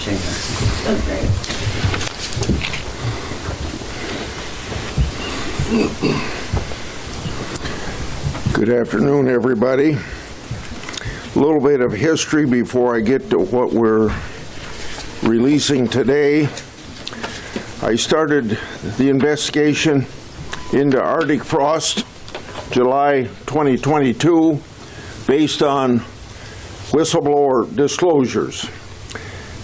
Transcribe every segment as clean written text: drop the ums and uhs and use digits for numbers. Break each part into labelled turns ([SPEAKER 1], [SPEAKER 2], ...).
[SPEAKER 1] That's great.
[SPEAKER 2] Good afternoon, everybody. A little bit of history before I get to what we're releasing today. I started the investigation into Arctic frost July 2022 based on whistleblower disclosures.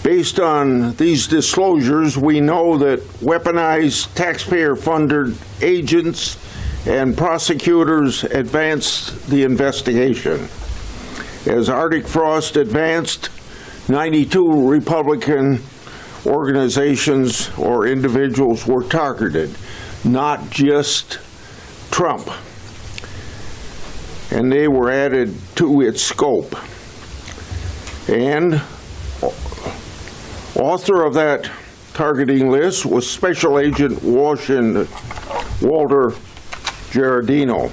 [SPEAKER 2] Based on these disclosures, we know that weaponized taxpayer-funded agents and prosecutors advanced the investigation. As Arctic frost advanced, 92 Republican organizations or individuals were targeted, not just Trump. And they were added to its scope. And author of that targeting list was Special Agent Walter Giardino.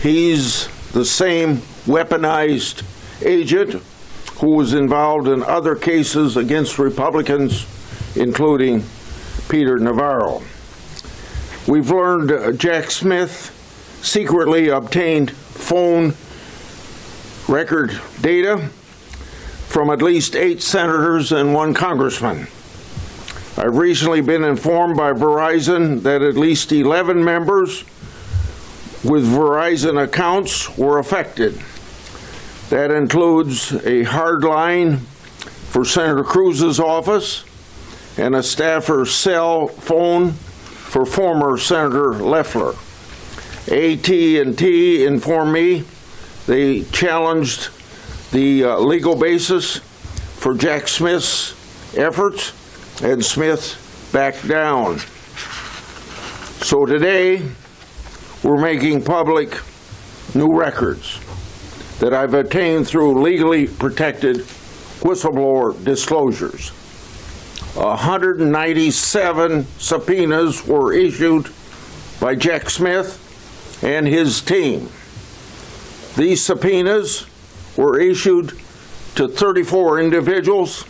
[SPEAKER 2] He's the same weaponized agent who was involved in other cases against Republicans, including Peter Navarro. We've learned Jack Smith secretly obtained phone record data from at least 8 senators and 1 congressman. I've recently been informed by Verizon that at least 11 members with Verizon accounts were affected. That includes a hard line for Senator Cruz's office and a staffer cell phone for former Senator Loeffler. AT&T informed me they challenged the legal basis for Jack Smith's efforts, and Smith backed down. So today, we're making public new records that I've obtained through legally protected whistleblower disclosures. 197 subpoenas were issued by Jack Smith and his team. These subpoenas were issued to 34 individuals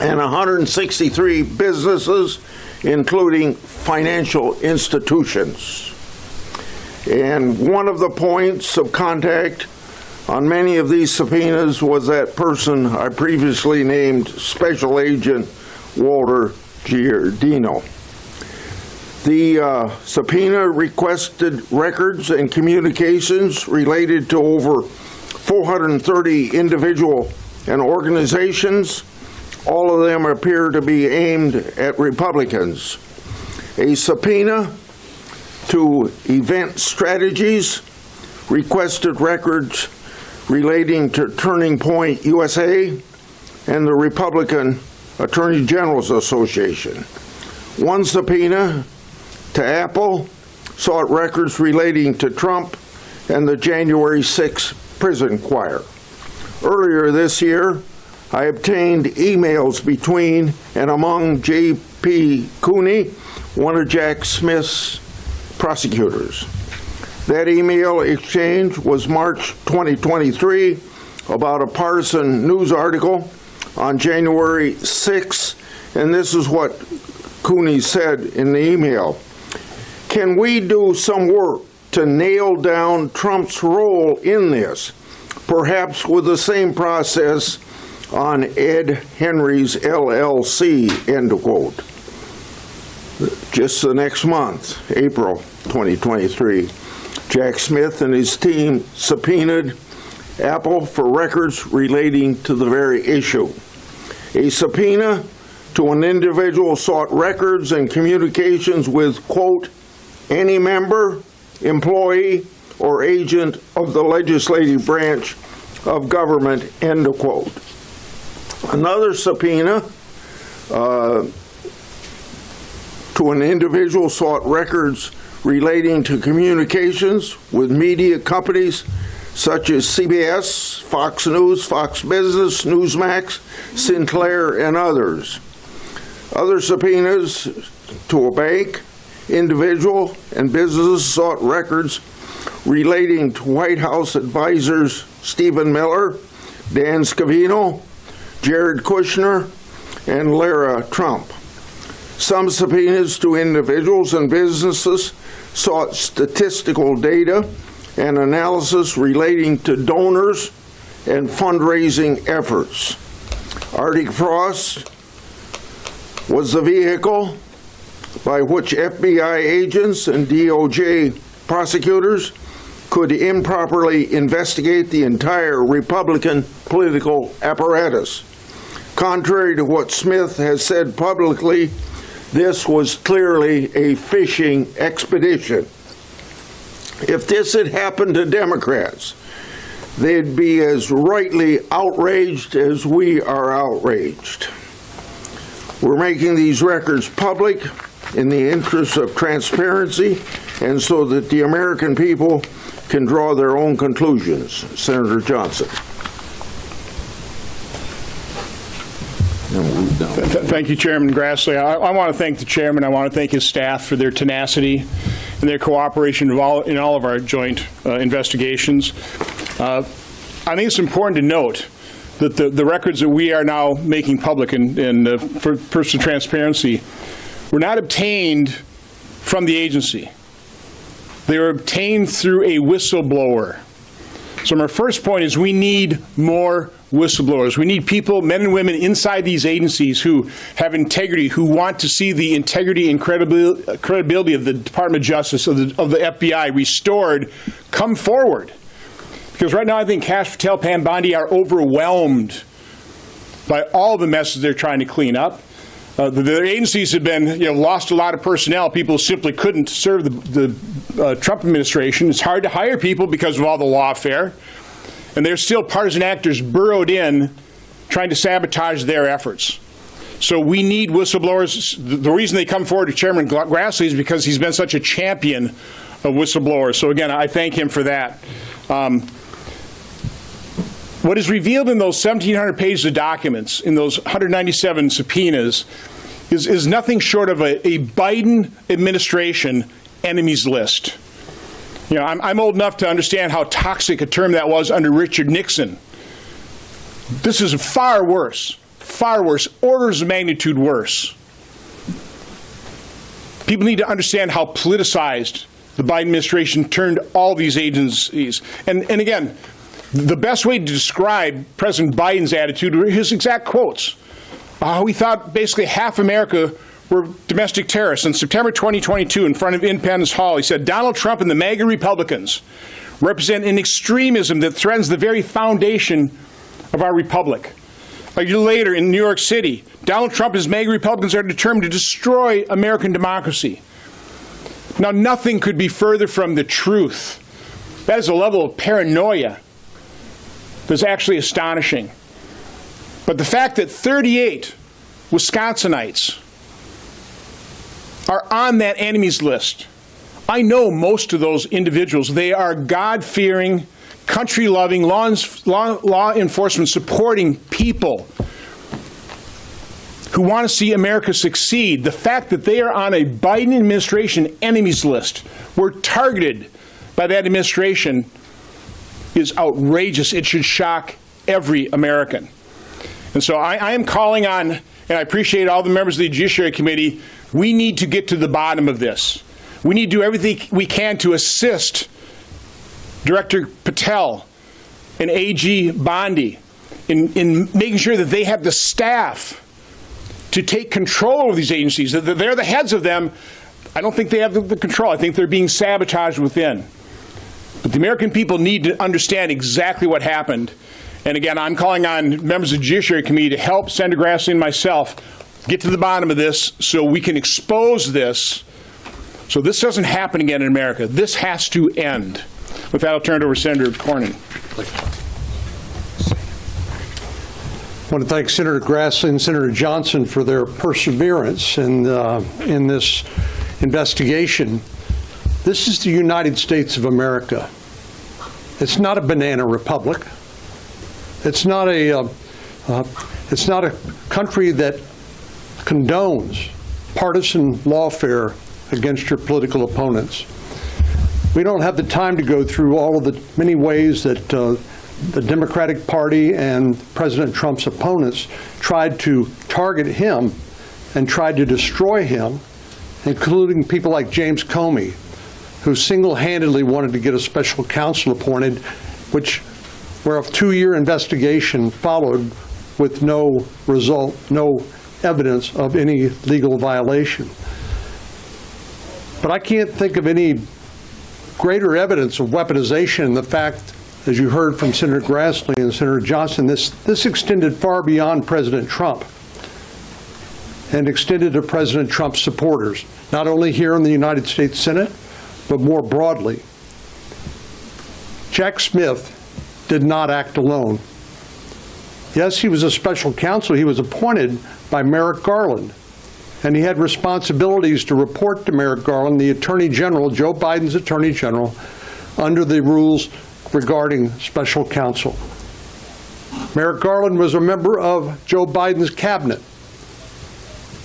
[SPEAKER 2] and 163 businesses, including financial institutions. And one of the points of contact on many of these subpoenas was that person I previously named, Special Agent Walter Giardino. The subpoena requested records and communications related to over 430 individual and organizations. All of them appear to be aimed at Republicans. A subpoena to Event Strategies requested records relating to Turning Point USA and the Republican Attorney General's Association. One subpoena to Apple sought records relating to Trump and the January 6th prison choir. Earlier this year, I obtained emails between and among J.P. Cooney, one of Jack Smith's prosecutors. That email exchange was March 2023 about a partisan news article on January 6th, and this is what Cooney said in the email. Can we do some work to nail down Trump's role in this, perhaps with the same process on Ed Henry's LLC, end quote. Just the next month, April 2023, Jack Smith and his team subpoenaed Apple for records relating to the very issue. A subpoena to an individual sought records and communications with, quote, any member, employee, or agent of the legislative branch of government, end of quote. Another subpoena to an individual sought records relating to communications with media companies such as CBS, Fox News, Fox Business, Newsmax, Sinclair, and others. Other subpoenas to a bank, individual, and businesses sought records relating to White House advisors Stephen Miller, Dan Scavino, Jared Kushner, and Lara Trump. Some subpoenas to individuals and businesses sought statistical data and analysis relating to donors and fundraising efforts. Arctic Frost was the vehicle by which FBI agents and DOJ prosecutors could improperly investigate the entire Republican political apparatus. Contrary to what Smith has said publicly, this was clearly a fishing expedition. If this had happened to Democrats, they'd be as rightly outraged as we are outraged. We're making these records public in the interest of transparency and so that the American people can draw their own conclusions. Senator Johnson.
[SPEAKER 1] Thank you, Chairman Grassley. I want to thank the chairman. I want to thank his staff for their tenacity and their cooperation in all of our joint investigations. I think it's important to note that the records that we are now making public and for personal transparency were not obtained from the agency. They were obtained through a whistleblower. So my first point is we need more whistleblowers. We need people, men and women inside these agencies who have integrity, who want to see the integrity and credibility of the Department of Justice, of the FBI restored, come forward. Because right now I think Kash Patel, Pam Bondi are overwhelmed by all the messes they're trying to clean up. Their agencies have been, lost a lot of personnel. People simply couldn't serve the Trump administration. It's hard to hire people because of all the lawfare. And there's still partisan actors burrowed in trying to sabotage their efforts. So we need whistleblowers. The reason they come forward to Chairman Grassley is because he's been such a champion of whistleblowers. So again, I thank him for that. What is revealed in those 1,700 pages of documents, in those 197 subpoenas, is nothing short of a Biden administration enemies list. I'm old enough to understand how toxic a term that was under Richard Nixon. This is far worse, orders of magnitude worse. People need to understand how politicized the Biden administration turned all these agencies. And again, the best way to describe President Biden's attitude were his exact quotes. How he thought basically half America were domestic terrorists. In September 2022, in front of Independence Hall, he said, Donald Trump and the MAGA Republicans represent an extremism that threatens the very foundation of our republic. A year later, in New York City, Donald Trump and his MAGA Republicans are determined to destroy American democracy. Now, nothing could be further from the truth. That is a level of paranoia that's actually astonishing. But the fact that 38 Wisconsinites are on that enemies list, I know most of those individuals. They are God-fearing, country-loving, law enforcement supporting people who want to see America succeed. The fact that they are on a Biden administration enemies list, were targeted by that administration, is outrageous. It should shock every American. And so I am calling on, and I appreciate all the members of the Judiciary Committee, we need to get to the bottom of this. We need to do everything we can to assist Director Patel and AG Bondi in making sure that they have the staff to take control of these agencies. They're the heads of them. I don't think they have the control. I think they're being sabotaged within. But the American people need to understand exactly what happened. And again, I'm calling on members of the Judiciary Committee to help Senator Grassley and myself get to the bottom of this so we can expose this, so this doesn't happen again in America. This has to end. With that, I'll turn it over to Senator Cornyn.
[SPEAKER 3] I want to thank Senator Grassley and Senator Johnson for their perseverance in this investigation. This is the United States of America. It's not a banana republic. It's not a country that condones partisan lawfare against your political opponents. We don't have the time to go through all of the many ways that the Democratic Party and President Trump's opponents tried to target him and tried to destroy him, including people like James Comey, who single-handedly wanted to get a special counsel appointed, where a 2-year investigation followed with no result, no evidence of any legal violation. But I can't think of any greater evidence of weaponization in the fact, as you heard from Senator Grassley and Senator Johnson, this extended far beyond President Trump and extended to President Trump's supporters, not only here in the United States Senate, but more broadly. Jack Smith did not act alone. Yes, he was a special counsel. He was appointed by Merrick Garland, and he had responsibilities to report to Merrick Garland, the Attorney General, Joe Biden's Attorney General, under the rules regarding special counsel. Merrick Garland was a member of Joe Biden's cabinet.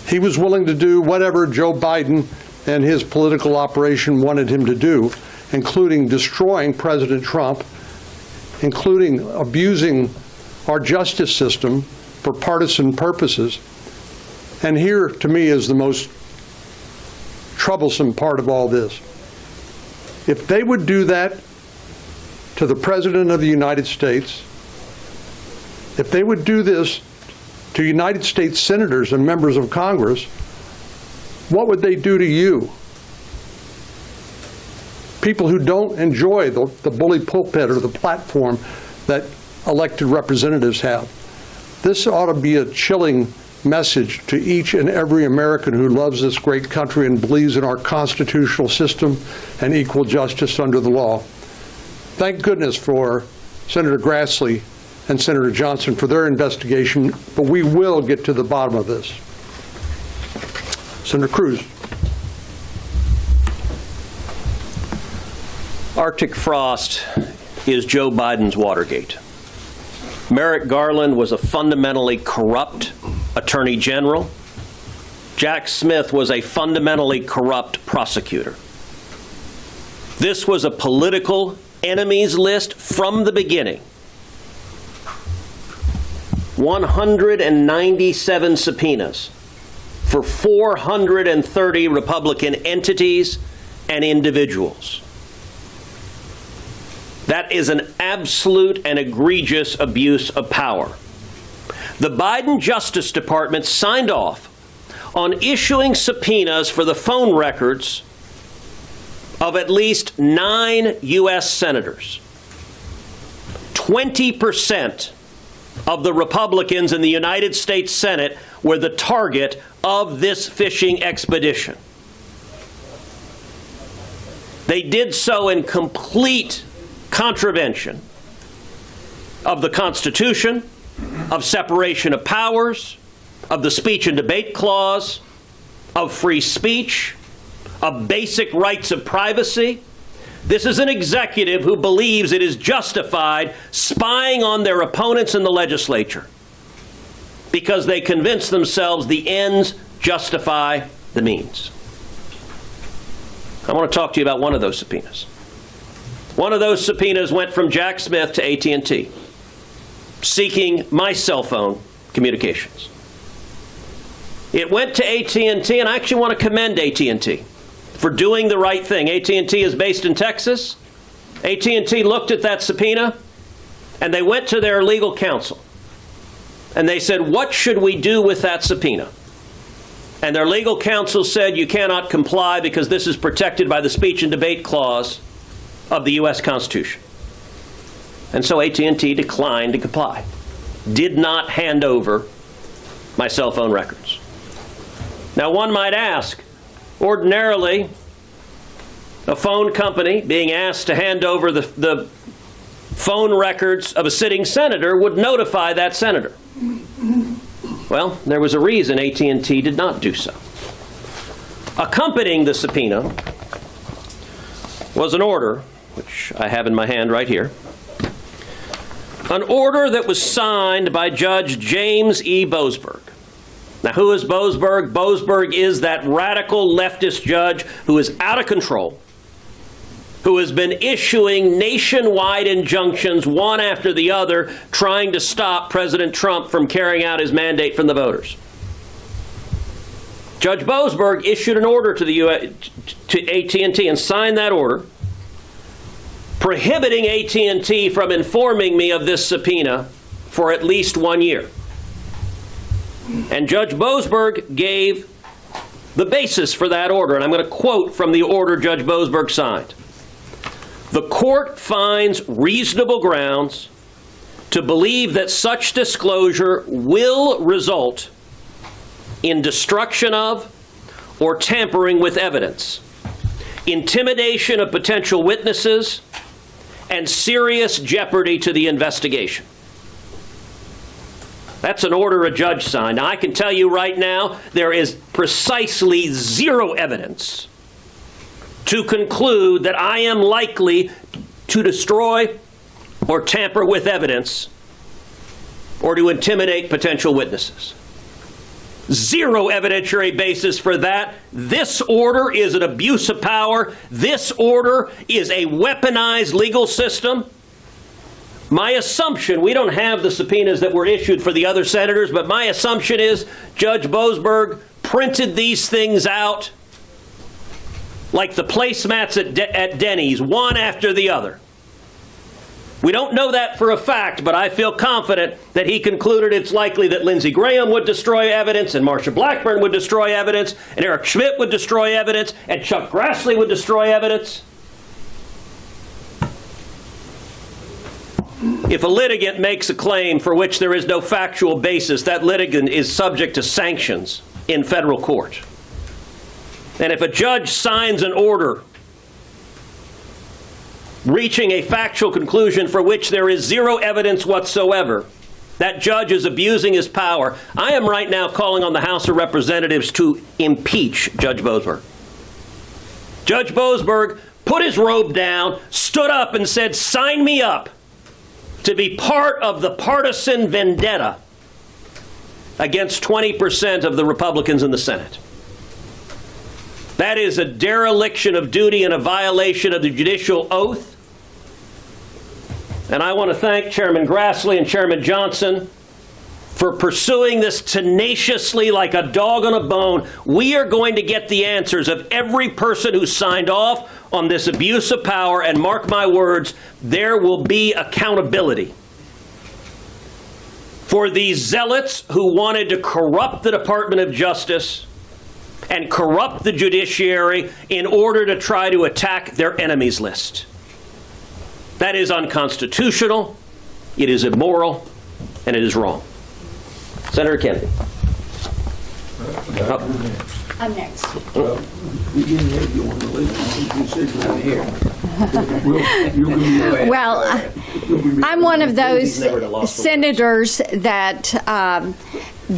[SPEAKER 3] He was willing to do whatever Joe Biden and his political operation wanted him to do, including destroying President Trump, including abusing our justice system for partisan purposes. And here, to me, is the most troublesome part of all this. If they would do that to the President of the United States, if they would do this to United States senators and members of Congress, what would they do to you? People who don't enjoy the bully pulpit or the platform that elected representatives have. This ought to be a chilling message to each and every American who loves this great country and believes in our constitutional system and equal justice under the law. Thank goodness for Senator Grassley and Senator Johnson for their investigation, but we will get to the bottom of this. Senator Cruz.
[SPEAKER 4] Arctic frost is Joe Biden's Watergate. Merrick Garland was a fundamentally corrupt attorney general. Jack Smith was a fundamentally corrupt prosecutor. This was a political enemies list from the beginning. 197 subpoenas for 430 Republican entities and individuals. That is an absolute and egregious abuse of power. The Biden Justice Department signed off on issuing subpoenas for the phone records of at least 9 U.S. senators. 20% of the Republicans in the United States Senate were the target of this fishing expedition. They did so in complete contravention of the Constitution, of separation of powers, of the speech and debate clause, of free speech, of basic rights of privacy. This is an executive who believes it is justified spying on their opponents in the legislature because they convince themselves the ends justify the means. I want to talk to you about one of those subpoenas. One of those subpoenas went from Jack Smith to AT&T, seeking my cell phone communications. It went to AT&T, and I actually want to commend AT&T for doing the right thing. AT&T is based in Texas. AT&T looked at that subpoena, and they went to their legal counsel. And they said, what should we do with that subpoena? And their legal counsel said, you cannot comply because this is protected by the speech and debate clause of the U.S. Constitution. And so AT&T declined to comply, did not hand over my cell phone records. Now, one might ask, ordinarily, a phone company being asked to hand over the phone records of a sitting senator would notify that senator. Well, there was a reason AT&T did not do so. Accompanying the subpoena was an order, which I have in my hand right here, an order that was signed by Judge James E. Boasberg. Now, who is Boasberg? Boasberg is that radical leftist judge who is out of control, who has been issuing nationwide injunctions one after the other, trying to stop President Trump from carrying out his mandate from the voters. Judge Boasberg issued an order to AT&T and signed that order, prohibiting AT&T from informing me of this subpoena for at least 1 year. And Judge Boasberg gave the basis for that order, and I'm going to quote from the order Judge Boasberg signed. The court finds reasonable grounds to believe that such disclosure will result in destruction of or tampering with evidence, intimidation of potential witnesses, and serious jeopardy to the investigation. That's an order a judge signed. Now, I can tell you right now, there is precisely zero evidence to conclude that I am likely to destroy or tamper with evidence or to intimidate potential witnesses. Zero evidentiary basis for that. This order is an abuse of power. This order is a weaponized legal system. My assumption, we don't have the subpoenas that were issued for the other senators, but my assumption is Judge Boasberg printed these things out like the placemats at Denny's, one after the other. We don't know that for a fact, but I feel confident that he concluded it's likely that Lindsey Graham would destroy evidence, and Marsha Blackburn would destroy evidence, and Eric Schmidt would destroy evidence, and Chuck Grassley would destroy evidence. If a litigant makes a claim for which there is no factual basis, that litigant is subject to sanctions in federal court. And if a judge signs an order reaching a factual conclusion for which there is zero evidence whatsoever, that judge is abusing his power. I am right now calling on the House of Representatives to impeach Judge Boasberg. Judge Boasberg put his robe down, stood up and said, "Sign me up to be part of the partisan vendetta against 20% of the Republicans in the Senate." That is a dereliction of duty and a violation of the judicial oath. And I want to thank Chairman Grassley and Chairman Johnson for pursuing this tenaciously like a dog on a bone. We are going to get the answers of every person who signed off on this abuse of power, and mark my words, there will be accountability for these zealots who wanted to corrupt the Department of Justice and corrupt the judiciary in order to try to attack their enemies list. That is unconstitutional, it is immoral, and it is wrong. Senator Kennedy.
[SPEAKER 5] I'm next.
[SPEAKER 6] We didn't have you on the list. I think you said you were here.
[SPEAKER 5] Well, I'm one of those senators that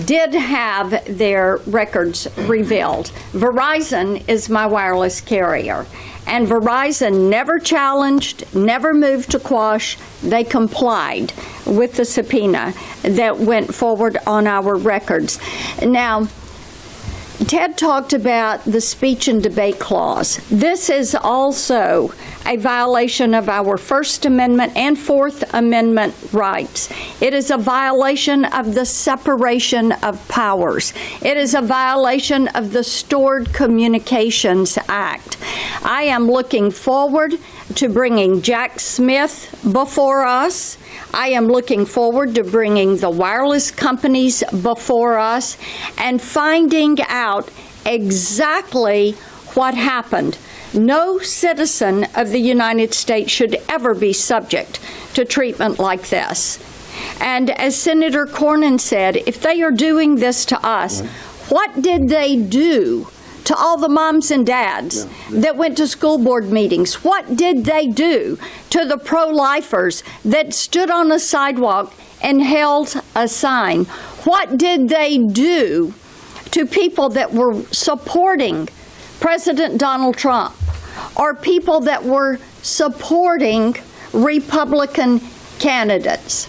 [SPEAKER 5] did have their records revealed. Verizon is my wireless carrier, and Verizon never challenged, never moved to quash. They complied with the subpoena that went forward on our records. Now, Ted talked about the speech and debate clause. This is also a violation of our First Amendment and Fourth Amendment rights. It is a violation of the separation of powers. It is a violation of the Stored Communications Act. I am looking forward to bringing Jack Smith before us. I am looking forward to bringing the wireless companies before us and finding out exactly what happened. No citizen of the United States should ever be subject to treatment like this. And as Senator Cornyn said, if they are doing this to us, what did they do to all the moms and dads that went to school board meetings? What did they do to the pro-lifers that stood on the sidewalk and held a sign? What did they do to people that were supporting President Donald Trump or people that were supporting Republican candidates?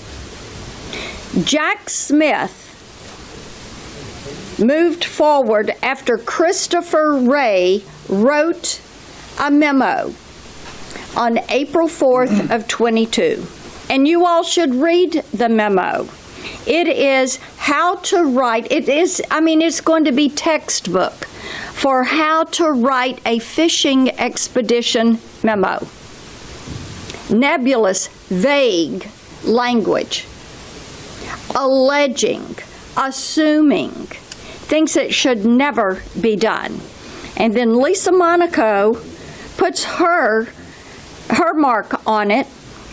[SPEAKER 5] Jack Smith moved forward after Christopher Wray wrote a memo on April 4th of 22. And you all should read the memo. It is how to write, it's going to be textbook for how to write a fishing expedition memo. Nebulous, vague language, alleging, assuming, things that should never be done. And then Lisa Monaco puts her mark on it,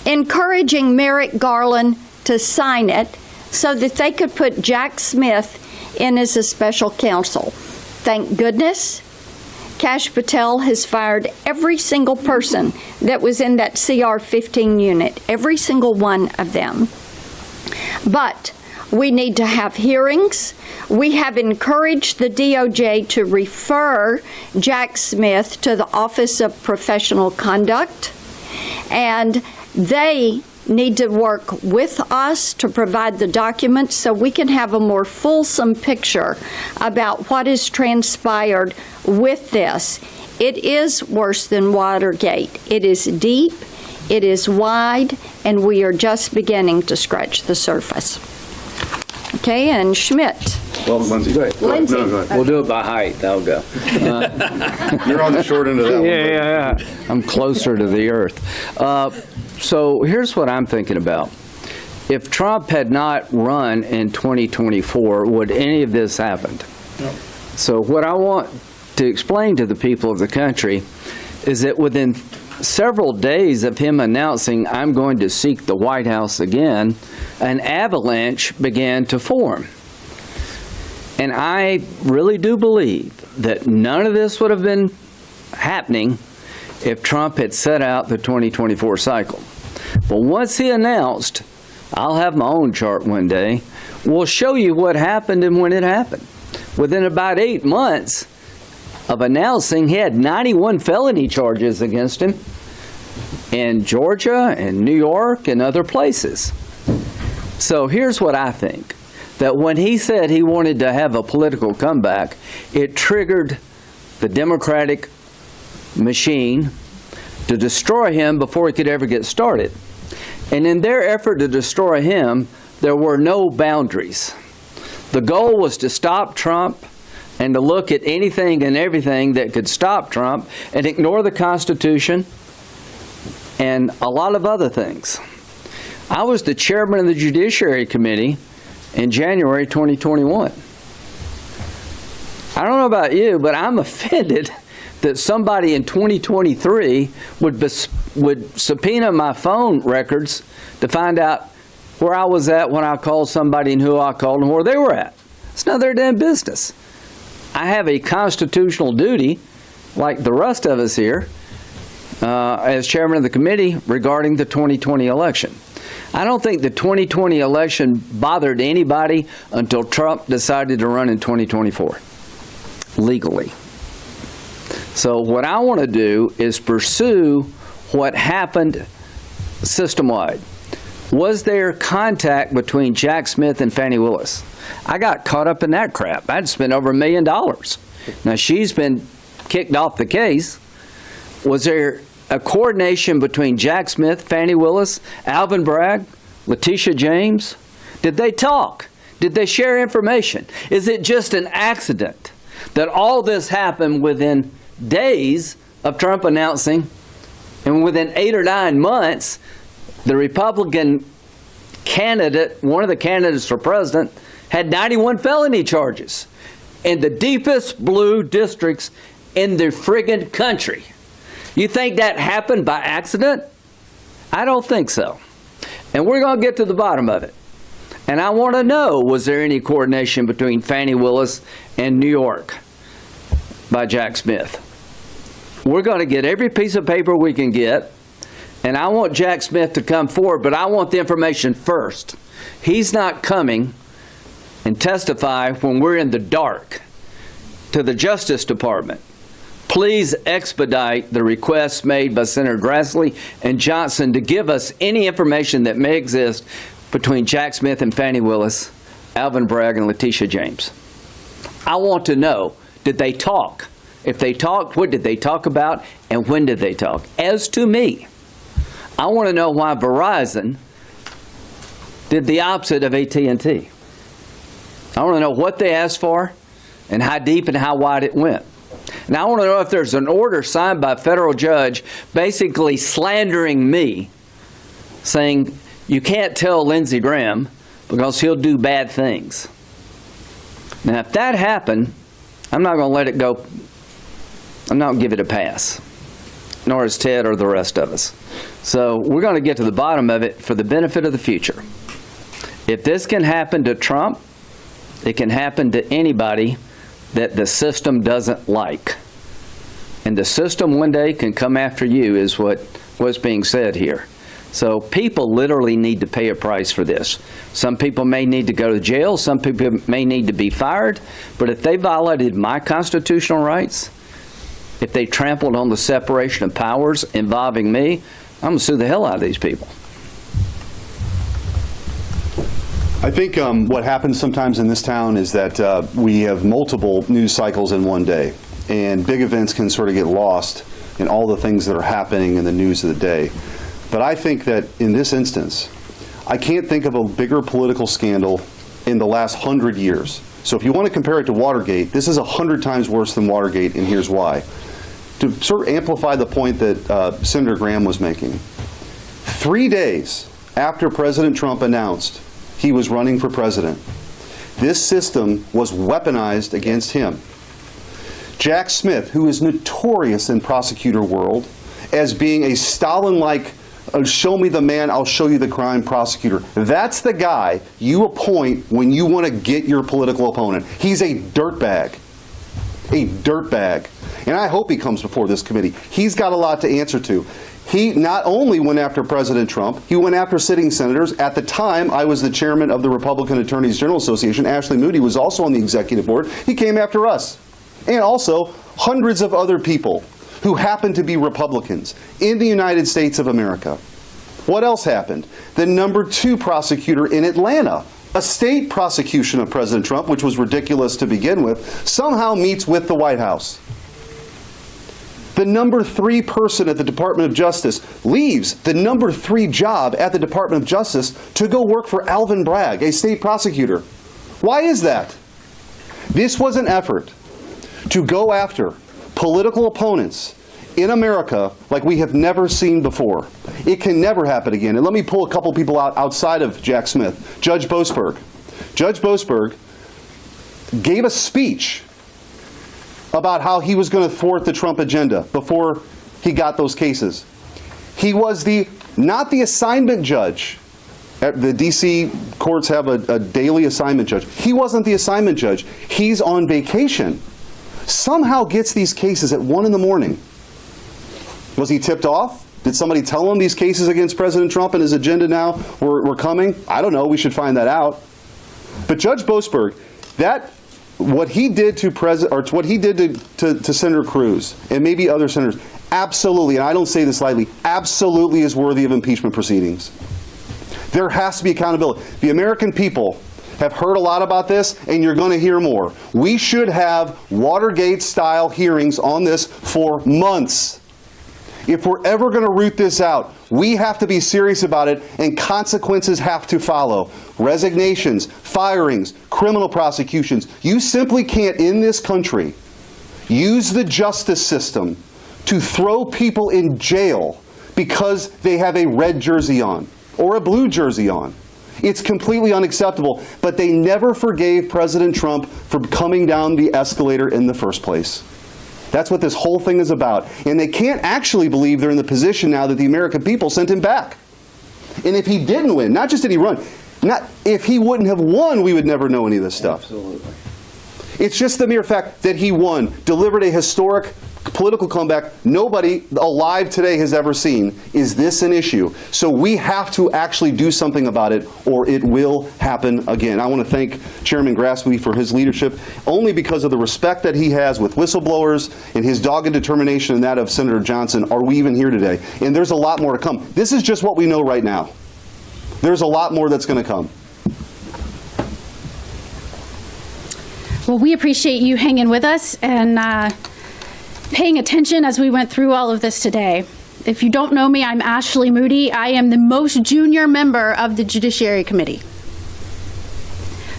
[SPEAKER 5] encouraging Merrick Garland to sign it so that they could put Jack Smith in as a special counsel. Thank goodness, Kash Patel has fired every single person that was in that CR-15 unit, every single one of them. But we need to have hearings. We have encouraged the DOJ to refer Jack Smith to the Office of Professional Conduct, and they need to work with us to provide the documents so we can have a more fulsome picture about what has transpired with this. It is worse than Watergate. It is deep, it is wide, and we are just beginning to scratch the surface. Okay, and Schmidt.
[SPEAKER 7] Well, Lindsay, go ahead.
[SPEAKER 5] Lindsay.
[SPEAKER 7] No, go ahead.
[SPEAKER 8] We'll do it by height. That'll go.
[SPEAKER 7] You're on the short end of that one.
[SPEAKER 8] Yeah. I'm closer to the earth. So here's what I'm thinking about. If Trump had not run in 2024, would any of this happened? No. So what I want to explain to the people of the country is that within several days of him announcing, I'm going to seek the White House again, an avalanche began to form. And I really do believe that none of this would have been happening if Trump had set out the 2024 cycle. But once he announced, I'll have my own chart one day, we'll show you what happened and when it happened. Within about 8 months of announcing, he had 91 felony charges against him in Georgia and New York and other places. So here's what I think. That when he said he wanted to have a political comeback, it triggered the Democratic machine to destroy him before he could ever get started. And in their effort to destroy him, there were no boundaries. The goal was to stop Trump and to look at anything and everything that could stop Trump and ignore the Constitution and a lot of other things. I was the chairman of the Judiciary Committee in January 2021. I don't know about you, but I'm offended that somebody in 2023 would subpoena my phone records to find out where I was at when I called somebody and who I called and where they were at. It's none of their damn business. I have a constitutional duty, like the rest of us here, as chairman of the committee regarding the 2020 election. I don't think the 2020 election bothered anybody until Trump decided to run in 2024, legally. So what I want to do is pursue what happened system-wide. Was there contact between Jack Smith and Fani Willis? I got caught up in that crap. I'd spent over $1 million. Now, she's been kicked off the case. Was there a coordination between Jack Smith, Fani Willis, Alvin Bragg, Letitia James? Did they talk? Did they share information? Is it just an accident that all this happened within days of Trump announcing, and within 8 or 9 months, the Republican candidate, one of the candidates for president, had 91 felony charges in the deepest blue districts in the friggin' country? You think that happened by accident? I don't think so. And we're going to get to the bottom of it. And I want to know, was there any coordination between Fani Willis and New York by Jack Smith? We're going to get every piece of paper we can get, and I want Jack Smith to come forward, but I want the information first. He's not coming and testify when we're in the dark to the Justice Department. Please expedite the requests made by Senator Grassley and Johnson to give us any information that may exist between Jack Smith and Fani Willis, Alvin Bragg, and Letitia James. I want to know, did they talk? If they talked, what did they talk about, and when did they talk? As to me, I want to know why Verizon did the opposite of AT&T. I want to know what they asked for and how deep and how wide it went. Now, I want to know if there's an order signed by a federal judge basically slandering me, saying you can't tell Lindsey Graham because he'll do bad things. Now, if that happened, I'm not going to let it go. I'm not going to give it a pass, nor is Ted or the rest of us. So we're going to get to the bottom of it for the benefit of the future. If this can happen to Trump, it can happen to anybody that the system doesn't like. And the system one day can come after you, is what was being said here. So people literally need to pay a price for this. Some people may need to go to jail. Some people may need to be fired. But if they violated my constitutional rights, if they trampled on the separation of powers involving me, I'm going to sue the hell out of these people.
[SPEAKER 7] I think what happens sometimes in this town is that we have multiple news cycles in one day, and big events can sort of get lost in all the things that are happening in the news of the day. But I think that in this instance, I can't think of a bigger political scandal in the last 100 years. So if you want to compare it to Watergate, this is 100 times worse than Watergate, and here's why. To sort of amplify the point that Senator Graham was making, 3 days after President Trump announced he was running for president, this system was weaponized against him. Jack Smith, who is notorious in prosecutor world as being a Stalin-like, show me the man, I'll show you the crime prosecutor. That's the guy you appoint when you want to get your political opponent. He's a dirtbag. A dirtbag. And I hope he comes before this committee. He's got a lot to answer to. He not only went after President Trump, he went after sitting senators. At the time, I was the chairman of the Republican Attorneys General Association. Ashley Moody was also on the executive board. He came after us. And also hundreds of other people who happened to be Republicans in the United States of America. What else happened? The #2 prosecutor in Atlanta, a state prosecution of President Trump, which was ridiculous to begin with, somehow meets with the White House. The #3 person at the Department of Justice leaves the #3 job at the Department of Justice to go work for Alvin Bragg, a state prosecutor. Why is that? This was an effort to go after political opponents in America like we have never seen before. It can never happen again. And let me pull a couple people out outside of Jack Smith. Judge Boasberg. Judge Boasberg gave a speech about how he was going to thwart the Trump agenda before he got those cases. He was not the assignment judge. The D.C. courts have a daily assignment judge. He wasn't the assignment judge. He's on vacation. Somehow gets these cases at 1 in the morning. Was he tipped off? Did somebody tell him these cases against President Trump and his agenda now were coming? I don't know. We should find that out. But Judge Boasberg, what he did to Senator Cruz and maybe other senators, absolutely, and I don't say this lightly, absolutely is worthy of impeachment proceedings. There has to be accountability. The American people have heard a lot about this, and you're going to hear more. We should have Watergate-style hearings on this for months. If we're ever going to root this out, we have to be serious about it, and consequences have to follow. Resignations, firings, criminal prosecutions. You simply can't, in this country, use the justice system to throw people in jail because they have a red jersey on or a blue jersey on. It's completely unacceptable, but they never forgave President Trump for coming down the escalator in the first place. That's what this whole thing is about. And they can't actually believe they're in the position now that the American people sent him back. And if he didn't win, not just did he run, if he wouldn't have won, we would never know any of this stuff.
[SPEAKER 8] Absolutely.
[SPEAKER 7] It's just the mere fact that he won, delivered a historic political comeback nobody alive today has ever seen. Is this an issue? So we have to actually do something about it, or it will happen again. I want to thank Chairman Grassley for his leadership, only because of the respect that he has with whistleblowers and his dogged determination and that of Senator Johnson are we even here today. And there's a lot more to come. This is just what we know right now. There's a lot more that's going to come.
[SPEAKER 9] Well, we appreciate you hanging with us and paying attention as we went through all of this today. If you don't know me, I'm Ashley Moody. I am the most junior member of the Judiciary Committee.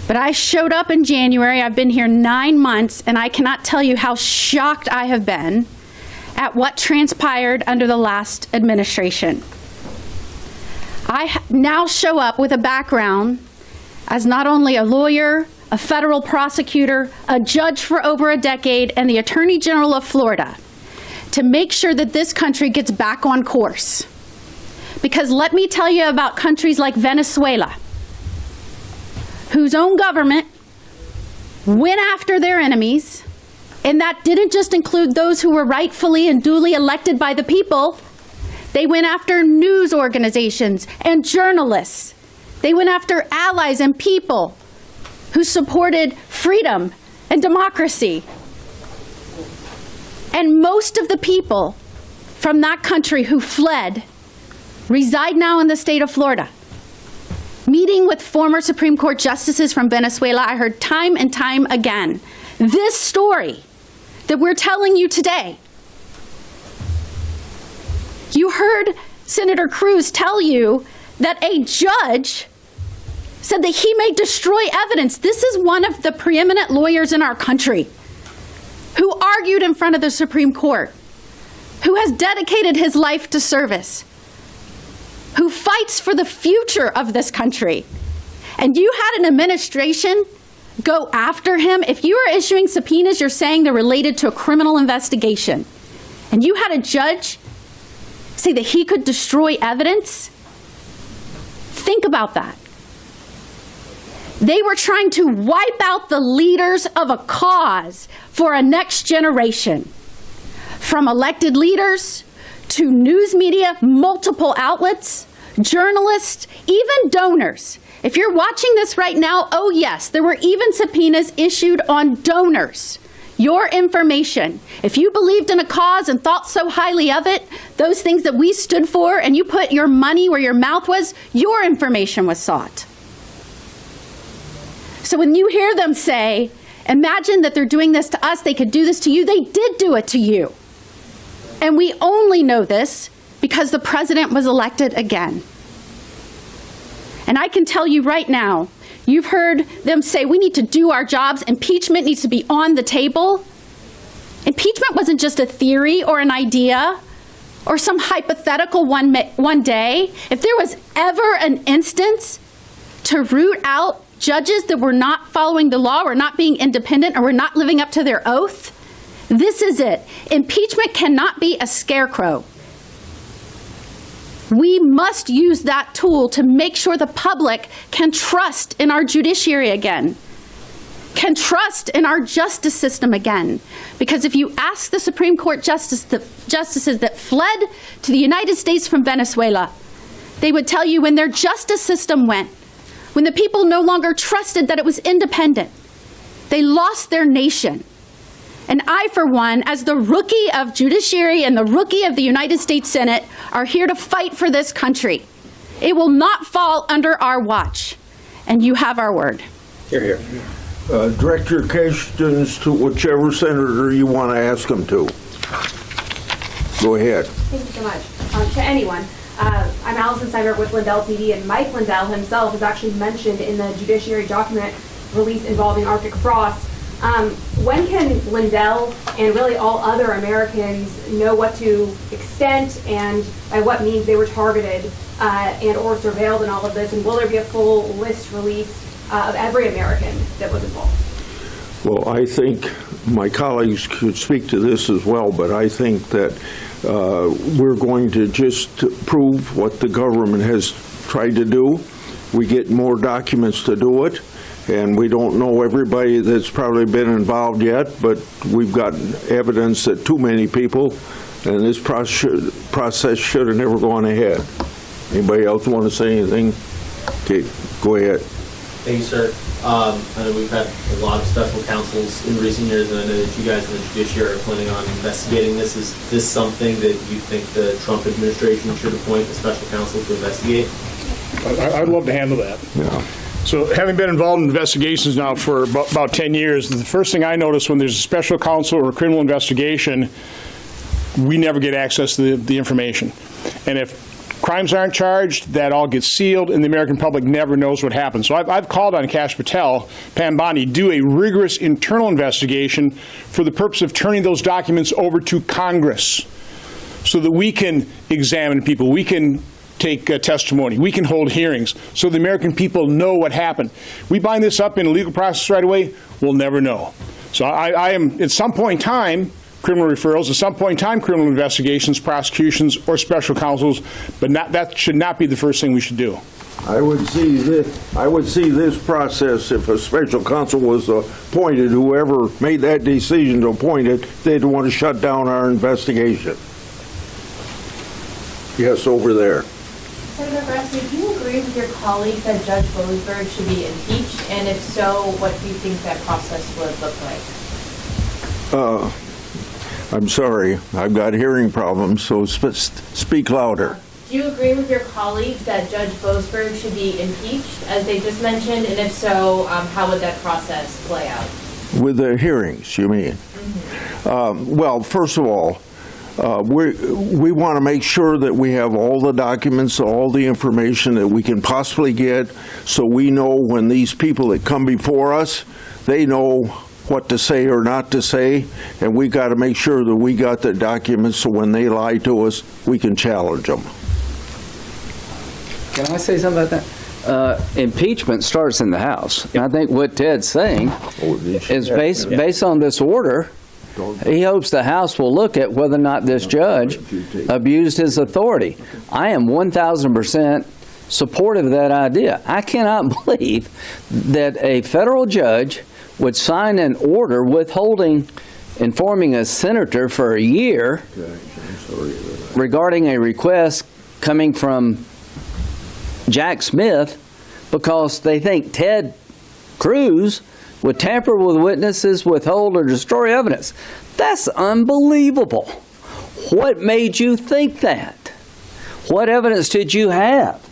[SPEAKER 9] But I showed up in January. I've been here 9 months, and I cannot tell you how shocked I have been at what transpired under the last administration. I now show up with a background as not only a lawyer, a federal prosecutor, a judge for over a decade, and the Attorney General of Florida to make sure that this country gets back on course. Because let me tell you about countries like Venezuela, whose own government went after their enemies, and that didn't just include those who were rightfully and duly elected by the people. They went after news organizations and journalists. They went after allies and people who supported freedom and democracy. And most of the people from that country who fled reside now in the state of Florida. Meeting with former Supreme Court justices from Venezuela, I heard time and time again this story that we're telling you today. You heard Senator Cruz tell you that a judge said that he may destroy evidence. This is one of the preeminent lawyers in our country who argued in front of the Supreme Court, who has dedicated his life to service, who fights for the future of this country. And you had an administration go after him. If you are issuing subpoenas, you're saying they're related to a criminal investigation. And you had a judge say that he could destroy evidence. Think about that. They were trying to wipe out the leaders of a cause for a next generation. From elected leaders to news media, multiple outlets, journalists, even donors. If you're watching this right now, oh yes, there were even subpoenas issued on donors. Your information. If you believed in a cause and thought so highly of it, those things that we stood for, and you put your money where your mouth was, your information was sought. So when you hear them say, imagine that they're doing this to us, they could do this to you, they did do it to you. And we only know this because the president was elected again. And I can tell you right now, you've heard them say we need to do our jobs, impeachment needs to be on the table. Impeachment wasn't just a theory or an idea or some hypothetical one day. If there was ever an instance to root out judges that were not following the law or not being independent or were not living up to their oath, this is it. Impeachment cannot be a scarecrow. We must use that tool to make sure the public can trust in our judiciary again, can trust in our justice system again. Because if you ask the Supreme Court justices that fled to the United States from Venezuela, they would tell you when their justice system went, when the people no longer trusted that it was independent, they lost their nation. And I, for one, as the rookie of judiciary and the rookie of the United States Senate, are here to fight for this country. It will not fall under our watch. And you have our word.
[SPEAKER 2] Here, here. Direct your questions to whichever senator you want to ask them to. Go ahead.
[SPEAKER 10] Thank you so much. To anyone. I'm Allison Steinberg with Lindell TV, and Mike Lindell himself is actually mentioned in the judiciary document release involving Arctic frost. When can Lindell and really all other Americans know what to extent and by what means they were targeted and or surveilled in all of this? And will there be a full list release of every American that was involved?
[SPEAKER 2] Well, I think my colleagues could speak to this as well, but I think that we're going to just prove what the government has tried to do. We get more documents to do it, and we don't know everybody that's probably been involved yet, but we've got evidence that too many people, and this process should have never gone ahead. Anybody else want to say anything? Okay, go ahead.
[SPEAKER 11] Thank you, sir. I know we've had a lot of special counsels in recent years, and I know that you guys in the judiciary are planning on investigating this. Is this something that you think the Trump administration should appoint a special counsel to investigate?
[SPEAKER 1] I'd love to handle that.
[SPEAKER 2] Yeah.
[SPEAKER 1] So having been involved in investigations now for about 10 years, the first thing I notice when there's a special counsel or a criminal investigation, we never get access to the information. And if crimes aren't charged, that all gets sealed, and the American public never knows what happened. So I've called on Kash Patel, Pam Bondi, do a rigorous internal investigation for the purpose of turning those documents over to Congress so that we can examine people, we can take testimony, we can hold hearings, so the American people know what happened. We bind this up in a legal process right away, we'll never know. So I am, at some point in time, criminal referrals, at some point in time, criminal investigations, prosecutions, or special counsels, but that should not be the first thing we should do.
[SPEAKER 2] I would see this process, if a special counsel was appointed, whoever made that decision to appoint it, they'd want to shut down our investigation. Yes, over there.
[SPEAKER 12] Senator Grassley, do you agree with your colleague that Judge Boasberg should be impeached? And if so, what do you think that process would look like?
[SPEAKER 2] I'm sorry, I've got hearing problems, so speak louder.
[SPEAKER 12] Do you agree with your colleagues that Judge Boasberg should be impeached, as they just mentioned? And if so, how would that process play out?
[SPEAKER 2] With the hearings, you mean?
[SPEAKER 12] Mm-hmm.
[SPEAKER 2] Well, first of all, we want to make sure that we have all the documents, all the information that we can possibly get, so we know when these people that come before us, they know what to say or not to say, and we got to make sure that we got the documents so when they lie to us, we can challenge them.
[SPEAKER 8] Can I say something about that? Impeachment starts in the House. And I think what Ted's saying is based on this order. He hopes the House will look at whether or not this judge abused his authority. I am 1,000% supportive of that idea. I cannot believe that a federal judge would sign an order informing a senator for a year regarding a request coming from Jack Smith because they think Ted Cruz would tamper with witnesses, withhold, or destroy evidence. That's unbelievable. What made you think that? What evidence did you have?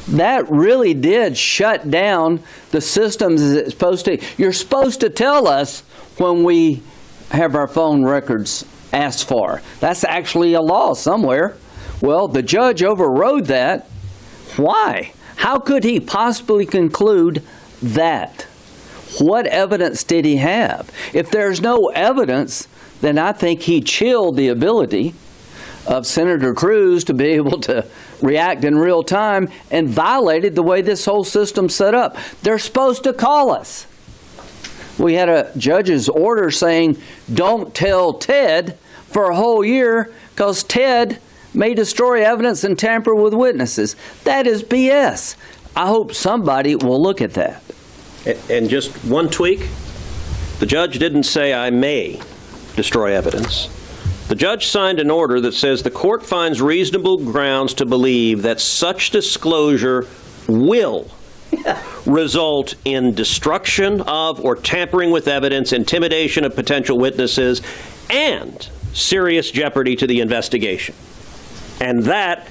[SPEAKER 8] That really did shut down the systems as it's supposed to. You're supposed to tell us when we have our phone records asked for. That's actually a law somewhere. Well, the judge overrode that. Why? How could he possibly conclude that? What evidence did he have? If there's no evidence, then I think he chilled the ability of Senator Cruz to be able to react in real time and violated the way this whole system's set up. They're supposed to call us. We had a judge's order saying, don't tell Ted for a whole year because Ted may destroy evidence and tamper with witnesses. That is BS. I hope somebody will look at that.
[SPEAKER 4] And just one tweak, the judge didn't say I may destroy evidence. The judge signed an order that says the court finds reasonable grounds to believe that such disclosure will result in destruction of or tampering with evidence, intimidation of potential witnesses, and serious jeopardy to the investigation. And that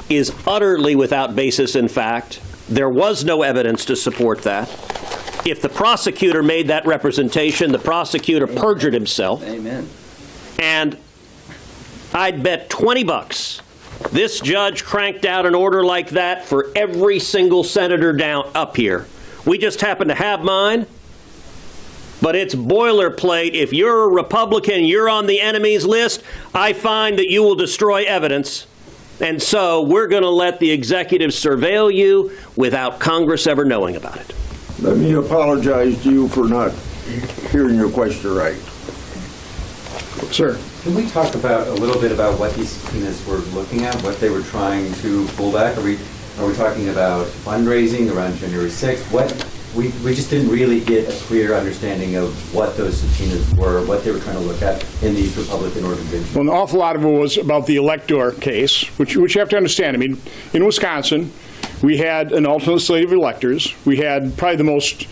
[SPEAKER 4] is utterly without basis in fact. There was no evidence to support that. If the prosecutor made that representation, the prosecutor perjured himself.
[SPEAKER 8] Amen.
[SPEAKER 4] And I'd bet $20 this judge cranked out an order like that for every single senator down up here. We just happen to have mine, but it's boilerplate. If you're a Republican, you're on the enemy's list, I find that you will destroy evidence. And so we're going to let the executive surveil you without Congress ever knowing about it.
[SPEAKER 2] Let me apologize to you for not hearing your question right.
[SPEAKER 1] Sir.
[SPEAKER 13] Can we talk about a little bit about what these subpoenas were looking at, what they were trying to pull back? Are we talking about fundraising around January 6th? We just didn't really get a clear understanding of what those subpoenas were, what they were trying to look at in these Republican organizations.
[SPEAKER 1] Well, an awful lot of it was about the elector case, which you have to understand. I mean, in Wisconsin, we had an alternate slate of electors. We had probably the most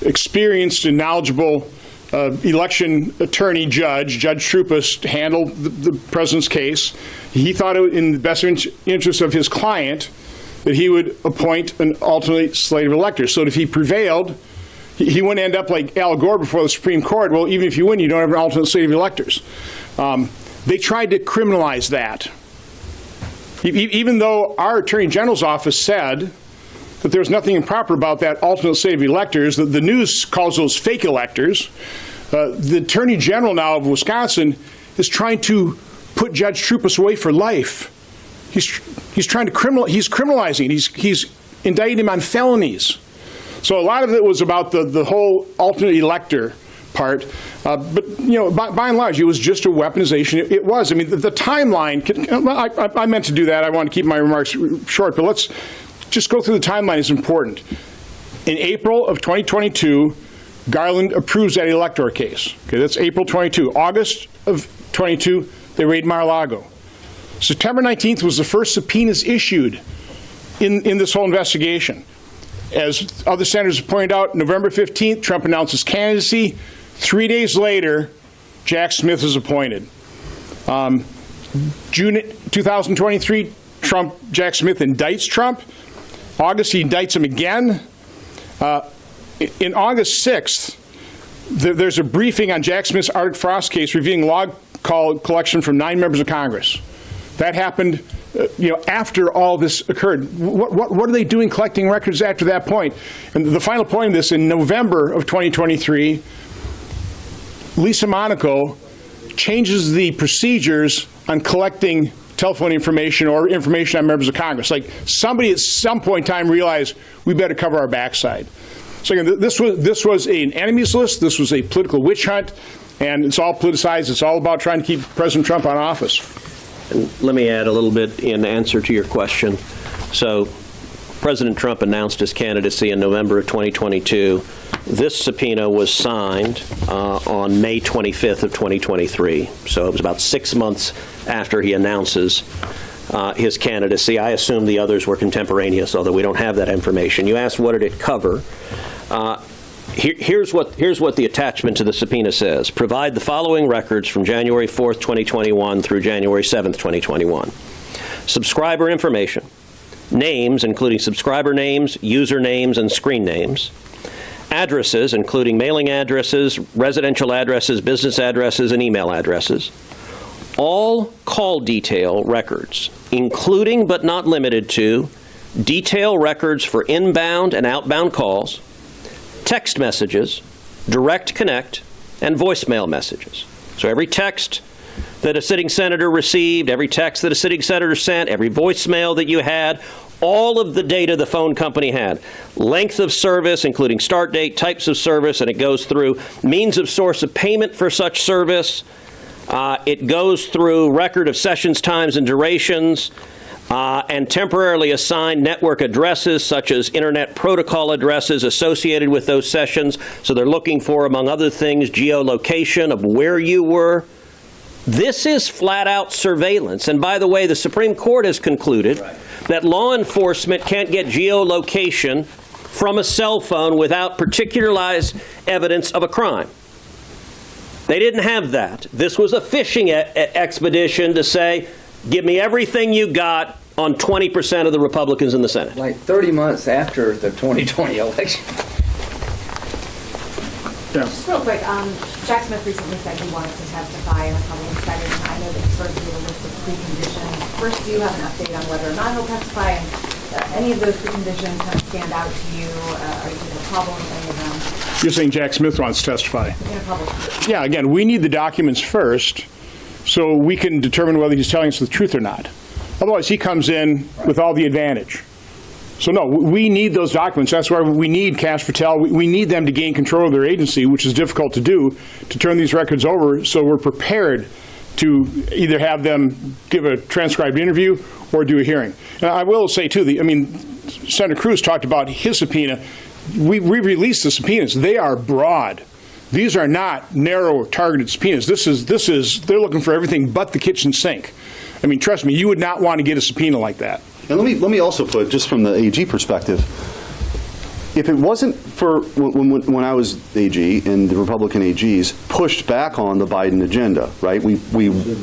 [SPEAKER 1] experienced and knowledgeable election attorney Judge Troupas, handled the president's case. He thought it in the best interest of his client that he would appoint an alternate slate of electors. So that if he prevailed, he wouldn't end up like Al Gore before the Supreme Court. Well, even if you win, you don't have an alternate slate of electors. They tried to criminalize that. Even though our Attorney General's office said that there's nothing improper about that alternate slate of electors, the news calls those fake electors, the Attorney General now of Wisconsin is trying to put Judge Troupas away for life. He's trying to criminalizing. He's indicting him on felonies. So a lot of it was about the whole alternate elector part. But, you know, by and large, it was just a weaponization. It was. I mean, the timeline, I meant to do that. I want to keep my remarks short, but let's just go through the timeline. It's important. In April of 2022, Garland approves that elector case. Okay, that's April 22. August of 22, they raid Mar-a-Lago. September 19th was the first subpoenas issued in this whole investigation. As other senators have pointed out, November 15th, Trump announces candidacy. 3 days later, Jack Smith is appointed. June 2023, Jack Smith indicts Trump. August, he indicts him again. In August 6th, there's a briefing on Jack Smith's Arctic Frost case reviewing log call collection from 9 members of Congress. That happened, after all this occurred. What are they doing collecting records after that point? And the final point of this, in November of 2023, Lisa Monaco changes the procedures on collecting telephone information or information on members of Congress. Like somebody at some point in time realized we better cover our backside. So again, this was an enemies list. This was a political witch hunt, and it's all politicized. It's all about trying to keep President Trump on office.
[SPEAKER 4] And let me add a little bit in answer to your question. So President Trump announced his candidacy in November of 2022. This subpoena was signed on May 25th of 2023. So it was about 6 months after he announces his candidacy. I assume the others were contemporaneous, although we don't have that information. You asked what did it cover. Here's what the attachment to the subpoena says. Provide the following records from January 4th, 2021 through January 7th, 2021. Subscriber information. Names, including subscriber names, user names, and screen names. Addresses, including mailing addresses, residential addresses, business addresses, and email addresses. All call detail records, including but not limited to detail records for inbound and outbound calls, text messages, direct connect, and voicemail messages. So every text that a sitting senator received, every text that a sitting senator sent, every voicemail that you had, all of the data the phone company had. Length of service, including start date, types of service, and it goes through means of source of payment for such service. It goes through record of sessions times and durations, and temporarily assigned network addresses such as internet protocol addresses associated with those sessions. So they're looking for, among other things, geolocation of where you were. This is flat out surveillance. And by the way, the Supreme Court has concluded that law enforcement can't get geolocation from a cell phone without particularized evidence of a crime. They didn't have that. This was a fishing expedition to say, give me everything you got on 20% of the Republicans in the Senate.
[SPEAKER 8] Like 30 months after the 2020 election.
[SPEAKER 10] Just real quick, Jack Smith recently said he wanted to testify in a couple of settings, and I know that he sort of gave a list of preconditions. First, do you have an update on whether or not he'll testify, and any of those preconditions kind of stand out to you? Are you having a problem with any of them?
[SPEAKER 1] You're saying Jack Smith wants to testify?
[SPEAKER 10] In a public.
[SPEAKER 1] Yeah, again, we need the documents first so we can determine whether he's telling us the truth or not. Otherwise, he comes in with all the advantage. So no, we need those documents. That's why we need Cash Patel. We need them to gain control of their agency, which is difficult to do, to turn these records over so we're prepared to either have them give a transcribed interview or do a hearing. And I will say, too, Senator Cruz talked about his subpoena. We released the subpoenas. They are broad. These are not narrow, targeted subpoenas. They're looking for everything but the kitchen sink. I mean, trust me, you would not want to get a subpoena like that.
[SPEAKER 7] And let me also put, just from the AG perspective, if it wasn't for when I was AG and the Republican AGs pushed back on the Biden agenda, right? We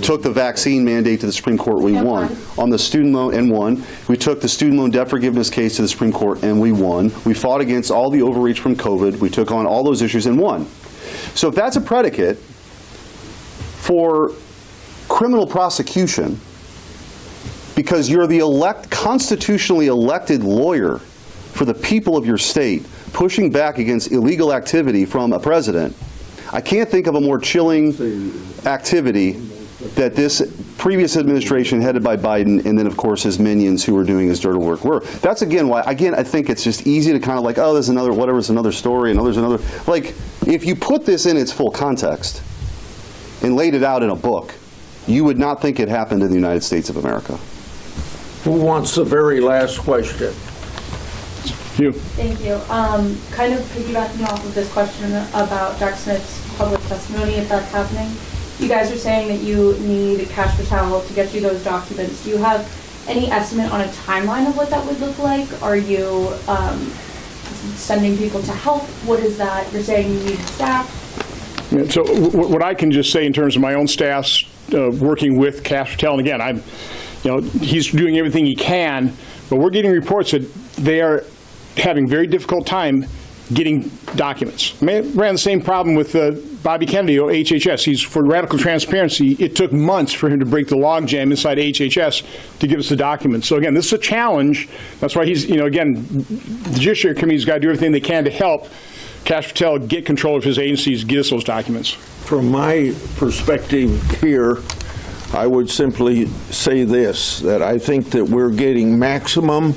[SPEAKER 7] took the vaccine mandate to the Supreme Court, we won. On the student loan, and won. We took the student loan debt forgiveness case to the Supreme Court, and we won. We fought against all the overreach from COVID. We took on all those issues and won. So if that's a predicate for criminal prosecution because you're the constitutionally elected lawyer for the people of your state pushing back against illegal activity from a president. I can't think of a more chilling activity that this previous administration headed by Biden and then of course his minions who were doing his dirty work were. That's again why, I think it's just easy to kind of like, oh, there's another, whatever, it's another story, and there's another, like, if you put this in its full context and laid it out in a book, you would not think it happened in the United States of America.
[SPEAKER 2] Who wants the very last question?
[SPEAKER 1] You.
[SPEAKER 14] Thank you. Kind of piggybacking off of this question about Jack Smith's public testimony, if that's happening, you guys are saying that you need cash patel to get you those documents. Do you have any estimate on a timeline of what that would look like? Are you sending people to help? What is that? You're saying you need staff?
[SPEAKER 1] Yeah, so what I can just say in terms of my own staff's working with Cash Patel, and again, he's doing everything he can, but we're getting reports that they are having very difficult time getting documents. I ran the same problem with Bobby Kennedy, HHS. He's for radical transparency. It took months for him to break the logjam inside HHS to give us the documents. So again, this is a challenge. That's why he's, again, the Judiciary Committee's got to do everything they can to help Cash Patel get control of his agencies, get us those documents.
[SPEAKER 2] From my perspective here, I would simply say this, that I think that we're getting maximum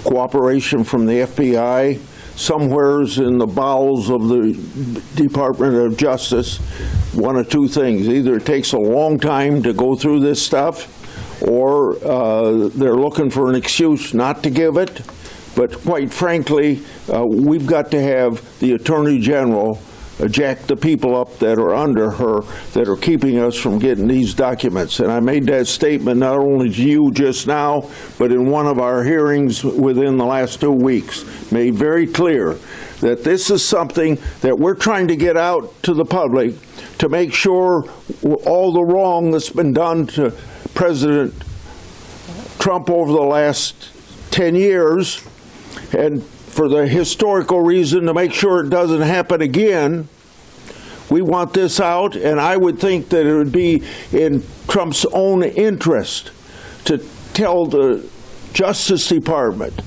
[SPEAKER 2] cooperation from the FBI, somewheres in the bowels of the Department of Justice. One of two things: either it takes a long time to go through this stuff, or they're looking for an excuse not to give it. But quite frankly, we've got to have the Attorney General jack the people up that are under her, that are keeping us from getting these documents. And I made that statement not only to you just now, but in one of our hearings within the last 2 weeks, made very clear that this is something that we're trying to get out to the public to make sure all the wrong that's been done to President Trump over the last 10 years, and for the historical reason to make sure it doesn't happen again. We want this out, and I would think that it would be in Trump's own interest to tell the Justice Department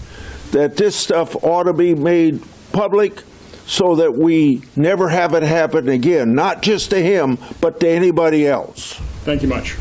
[SPEAKER 2] that this stuff ought to be made public so that we never have it happen again, not just to him, but to anybody else.
[SPEAKER 1] Thank you much.